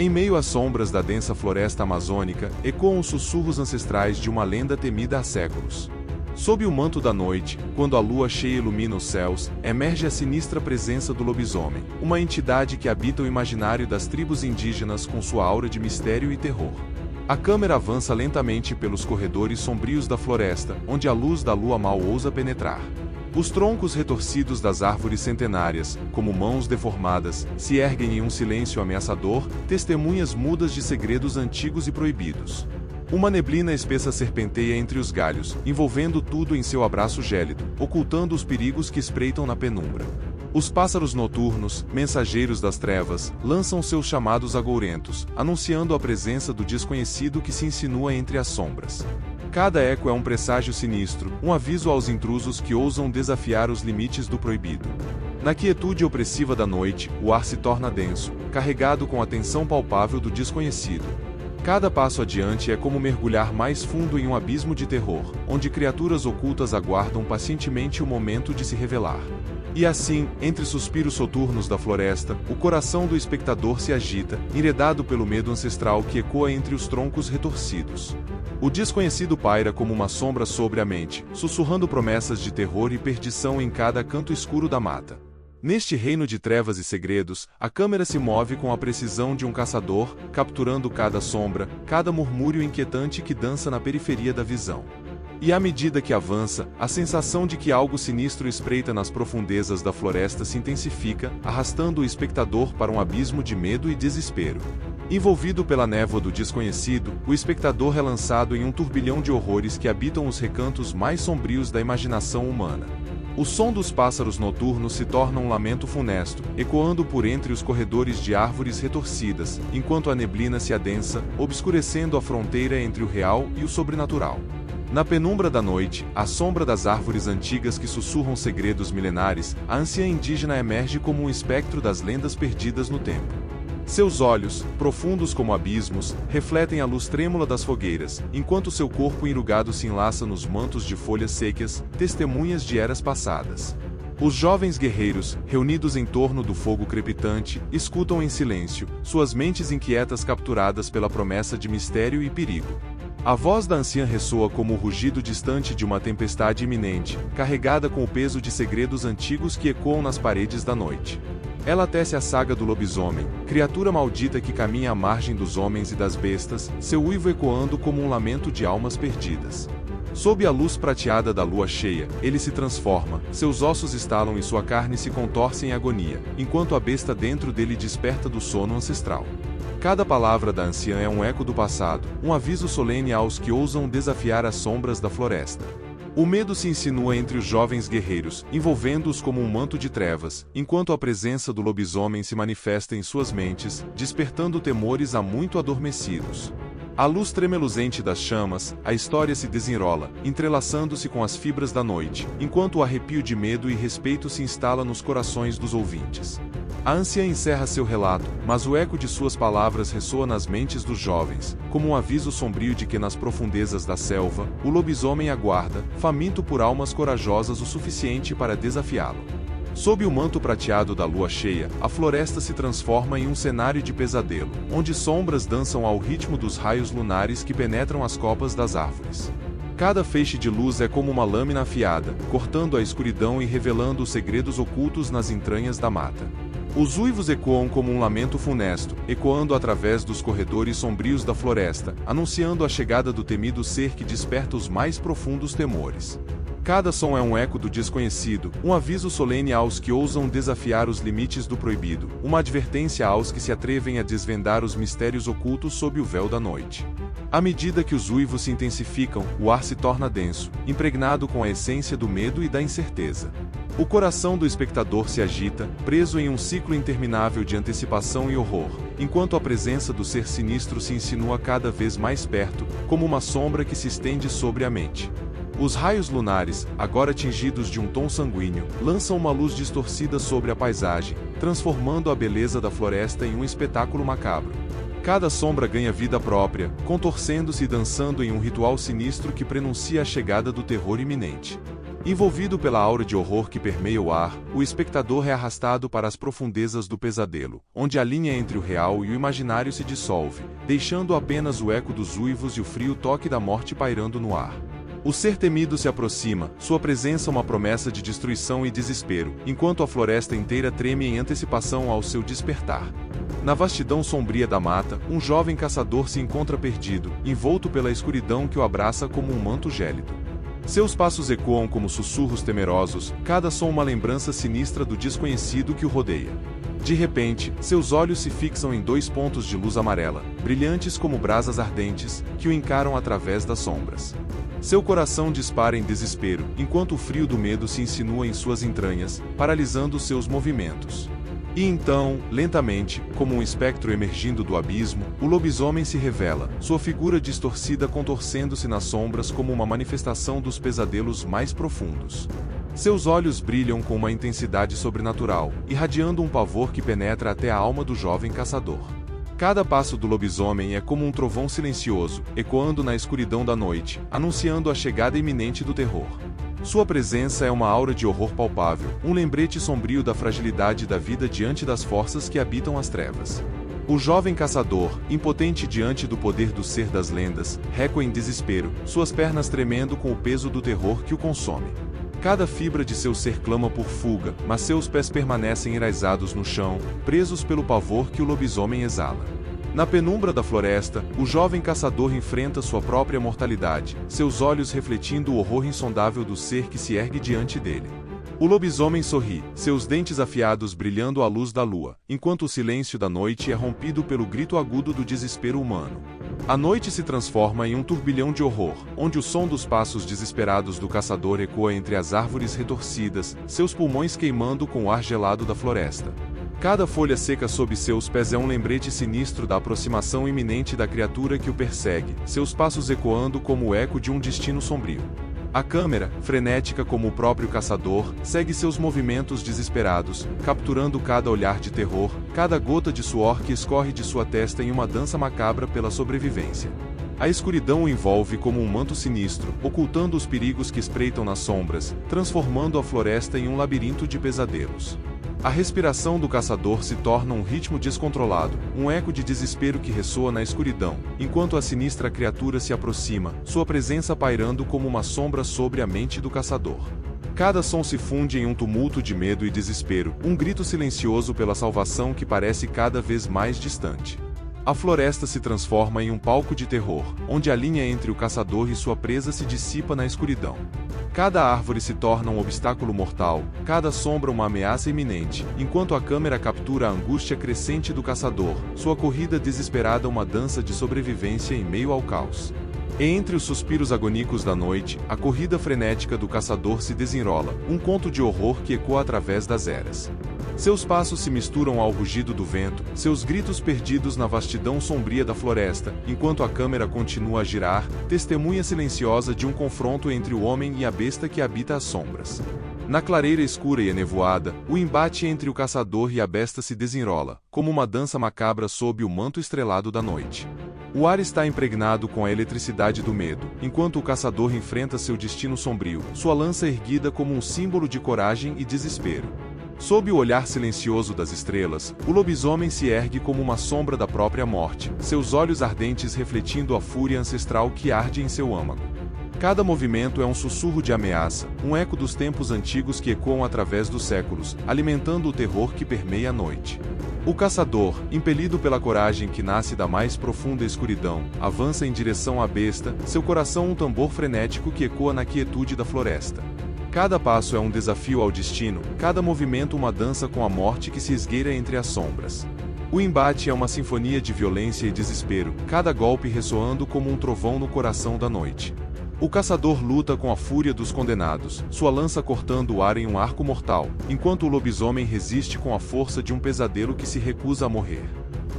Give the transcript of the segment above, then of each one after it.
Em meio às sombras da densa floresta amazônica, ecoam os sussurros ancestrais de uma lenda temida há séculos. Sob o manto da noite, quando a lua cheia ilumina os céus, emerge a sinistra presença do lobisomem, uma entidade que habita o imaginário das tribos indígenas com sua aura de mistério e terror. A câmera avança lentamente pelos corredores sombrios da floresta, onde a luz da lua mal ousa penetrar. Os troncos retorcidos das árvores centenárias, como mãos deformadas, se erguem em um silêncio ameaçador, testemunhas mudas de segredos antigos e proibidos. Uma neblina espessa serpenteia entre os galhos, envolvendo tudo em seu abraço gélido, ocultando os perigos que espreitam na penumbra. Os pássaros noturnos, mensageiros das trevas, lançam seus chamados agourentos, anunciando a presença do desconhecido que se insinua entre as sombras. Cada eco é um presságio sinistro, um aviso aos intrusos que ousam desafiar os limites do proibido. Na quietude opressiva da noite, o ar se torna denso, carregado com a tensão palpável do desconhecido. Cada passo adiante é como mergulhar mais fundo em um abismo de terror, onde criaturas ocultas aguardam pacientemente o momento de se revelar. E assim, entre suspiros soturnos da floresta, o coração do espectador se agita, enredado pelo medo ancestral que ecoa entre os troncos retorcidos. O desconhecido paira como uma sombra sobre a mente, sussurrando promessas de terror e perdição em cada canto escuro da mata. Neste reino de trevas e segredos, a câmera se move com a precisão de um caçador, capturando cada sombra, cada murmúrio inquietante que dança na periferia da visão. E à medida que avança, a sensação de que algo sinistro espreita nas profundezas da floresta se intensifica, arrastando o espectador para um abismo de medo e desespero. Envolvido pela névoa do desconhecido, o espectador é lançado em um turbilhão de horrores que habitam os recantos mais sombrios da imaginação humana. O som dos pássaros noturnos se torna um lamento funesto, ecoando por entre os corredores de árvores retorcidas, enquanto a neblina se adensa, obscurecendo a fronteira entre o real e o sobrenatural. Na penumbra da noite, à sombra das árvores antigas que sussurram segredos milenares, a anciã indígena emerge como um espectro das lendas perdidas no tempo. Seus olhos, profundos como abismos, refletem a luz trêmula das fogueiras, enquanto seu corpo enrugado se enlaça nos mantos de folhas secas, testemunhas de eras passadas. Os jovens guerreiros, reunidos em torno do fogo crepitante, escutam em silêncio, suas mentes inquietas capturadas pela promessa de mistério e perigo. A voz da anciã ressoa como o rugido distante de uma tempestade iminente, carregada com o peso de segredos antigos que ecoam nas paredes da noite. Ela tece a saga do lobisomem, criatura maldita que caminha à margem dos homens e das bestas, seu uivo ecoando como um lamento de almas perdidas. Sob a luz prateada da lua cheia, ele se transforma, seus ossos estalam e sua carne se contorce em agonia, enquanto a besta dentro dele desperta do sono ancestral. Cada palavra da anciã é um eco do passado, um aviso solene aos que ousam desafiar as sombras da floresta. O medo se insinua entre os jovens guerreiros, envolvendo-os como um manto de trevas, enquanto a presença do lobisomem se manifesta em suas mentes, despertando temores há muito adormecidos. À luz tremeluzente das chamas, a história se desenrola, entrelaçando-se com as fibras da noite, enquanto o arrepio de medo e respeito se instala nos corações dos ouvintes. A anciã encerra seu relato, mas o eco de suas palavras ressoa nas mentes dos jovens, como um aviso sombrio de que nas profundezas da selva, o lobisomem aguarda, faminto por almas corajosas o suficiente para desafiá-lo. Sob o manto prateado da lua cheia, a floresta se transforma em um cenário de pesadelo, onde sombras dançam ao ritmo dos raios lunares que penetram as copas das árvores. Cada feixe de luz é como uma lâmina afiada, cortando a escuridão e revelando os segredos ocultos nas entranhas da mata. Os uivos ecoam como um lamento funesto, ecoando através dos corredores sombrios da floresta, anunciando a chegada do temido ser que desperta os mais profundos temores. Cada som é um eco do desconhecido, um aviso solene aos que ousam desafiar os limites do proibido, uma advertência aos que se atrevem a desvendar os mistérios ocultos sob o véu da noite. À medida que os uivos se intensificam, o ar se torna denso, impregnado com a essência do medo e da incerteza. O coração do espectador se agita, preso em um ciclo interminável de antecipação e horror, enquanto a presença do ser sinistro se insinua cada vez mais perto, como uma sombra que se estende sobre a mente. Os raios lunares, agora tingidos de um tom sanguíneo, lançam uma luz distorcida sobre a paisagem, transformando a beleza da floresta em um espetáculo macabro. Cada sombra ganha vida própria, contorcendo-se e dançando em um ritual sinistro que prenuncia a chegada do terror iminente. Envolvido pela aura de horror que permeia o ar, o espectador é arrastado para as profundezas do pesadelo, onde a linha entre o real e o imaginário se dissolve, deixando apenas o eco dos uivos e o frio toque da morte pairando no ar. O ser temido se aproxima, sua presença uma promessa de destruição e desespero, enquanto a floresta inteira treme em antecipação ao seu despertar. Na vastidão sombria da mata, um jovem caçador se encontra perdido, envolto pela escuridão que o abraça como um manto gélido. Seus passos ecoam como sussurros temerosos, cada som uma lembrança sinistra do desconhecido que o rodeia. De repente, seus olhos se fixam em dois pontos de luz amarela, brilhantes como brasas ardentes, que o encaram através das sombras. Seu coração dispara em desespero, enquanto o frio do medo se insinua em suas entranhas, paralisando seus movimentos. E então, lentamente, como um espectro emergindo do abismo, o lobisomem se revela, sua figura distorcida contorcendo-se nas sombras como uma manifestação dos pesadelos mais profundos. Seus olhos brilham com uma intensidade sobrenatural, irradiando um pavor que penetra até a alma do jovem caçador. Cada passo do lobisomem é como um trovão silencioso, ecoando na escuridão da noite, anunciando a chegada iminente do terror. Sua presença é uma aura de horror palpável, um lembrete sombrio da fragilidade da vida diante das forças que habitam as trevas. O jovem caçador, impotente diante do poder do ser das lendas, recua em desespero, suas pernas tremendo com o peso do terror que o consome. Cada fibra de seu ser clama por fuga, mas seus pés permanecem enraizados no chão, presos pelo pavor que o lobisomem exala. Na penumbra da floresta, o jovem caçador enfrenta sua própria mortalidade, seus olhos refletindo o horror insondável do ser que se ergue diante dele. O lobisomem sorri, seus dentes afiados brilhando à luz da lua, enquanto o silêncio da noite é rompido pelo grito agudo do desespero humano. A noite se transforma em um turbilhão de horror, onde o som dos passos desesperados do caçador ecoa entre as árvores retorcidas, seus pulmões queimando com o ar gelado da floresta. Cada folha seca sob seus pés é um lembrete sinistro da aproximação iminente da criatura que o persegue, seus passos ecoando como o eco de um destino sombrio. A câmera, frenética como o próprio caçador, segue seus movimentos desesperados, capturando cada olhar de terror, cada gota de suor que escorre de sua testa em uma dança macabra pela sobrevivência. A escuridão o envolve como um manto sinistro, ocultando os perigos que espreitam nas sombras, transformando a floresta em um labirinto de pesadelos. A respiração do caçador se torna um ritmo descontrolado, um eco de desespero que ressoa na escuridão, enquanto a sinistra criatura se aproxima, sua presença pairando como uma sombra sobre a mente do caçador. Cada som se funde em um tumulto de medo e desespero, um grito silencioso pela salvação que parece cada vez mais distante. A floresta se transforma em um palco de terror, onde a linha entre o caçador e sua presa se dissipa na escuridão. Cada árvore se torna um obstáculo mortal, cada sombra uma ameaça iminente, enquanto a câmera captura a angústia crescente do caçador, sua corrida desesperada uma dança de sobrevivência em meio ao caos. E entre os suspiros agônicos da noite, a corrida frenética do caçador se desenrola, um conto de horror que ecoa através das eras. Seus passos se misturam ao rugido do vento, seus gritos perdidos na vastidão sombria da floresta, enquanto a câmera continua a girar, testemunha silenciosa de um confronto entre o homem e a besta que habita as sombras. Na clareira escura e enevoada, o embate entre o caçador e a besta se desenrola, como uma dança macabra sob o manto estrelado da noite. O ar está impregnado com a eletricidade do medo, enquanto o caçador enfrenta seu destino sombrio, sua lança erguida como um símbolo de coragem e desespero. Sob o olhar silencioso das estrelas, o lobisomem se ergue como uma sombra da própria morte, seus olhos ardentes refletindo a fúria ancestral que arde em seu âmago. Cada movimento é um sussurro de ameaça, um eco dos tempos antigos que ecoam através dos séculos, alimentando o terror que permeia a noite. O caçador, impelido pela coragem que nasce da mais profunda escuridão, avança em direção à besta, seu coração um tambor frenético que ecoa na quietude da floresta. Cada passo é um desafio ao destino, cada movimento uma dança com a morte que se esgueira entre as sombras. O embate é uma sinfonia de violência e desespero, cada golpe ressoando como um trovão no coração da noite. O caçador luta com a fúria dos condenados, sua lança cortando o ar em um arco mortal, enquanto o lobisomem resiste com a força de um pesadelo que se recusa a morrer.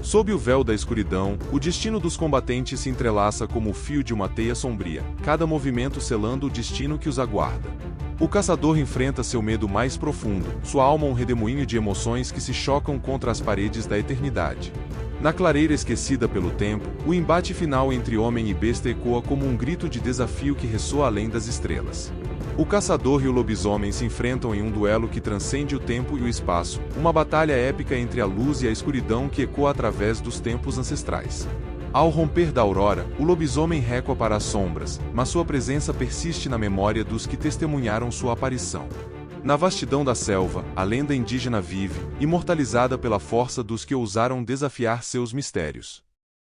Sob o véu da escuridão, o destino dos combatentes se entrelaça como o fio de uma teia sombria, cada movimento selando o destino que os aguarda. O caçador enfrenta seu medo mais profundo, sua alma um redemoinho de emoções que se chocam contra as paredes da eternidade. Na clareira esquecida pelo tempo, o embate final entre homem e besta ecoa como um grito de desafio que ressoa além das estrelas. O caçador e o lobisomem se enfrentam em um duelo que transcende o tempo e o espaço, uma batalha épica entre a luz e a escuridão que ecoa através dos tempos ancestrais. Ao romper da aurora, o lobisomem recua para as sombras, mas sua presença persiste na memória dos que testemunharam sua aparição. Na vastidão da selva, a lenda indígena vive, imortalizada pela força dos que ousaram desafiar seus mistérios.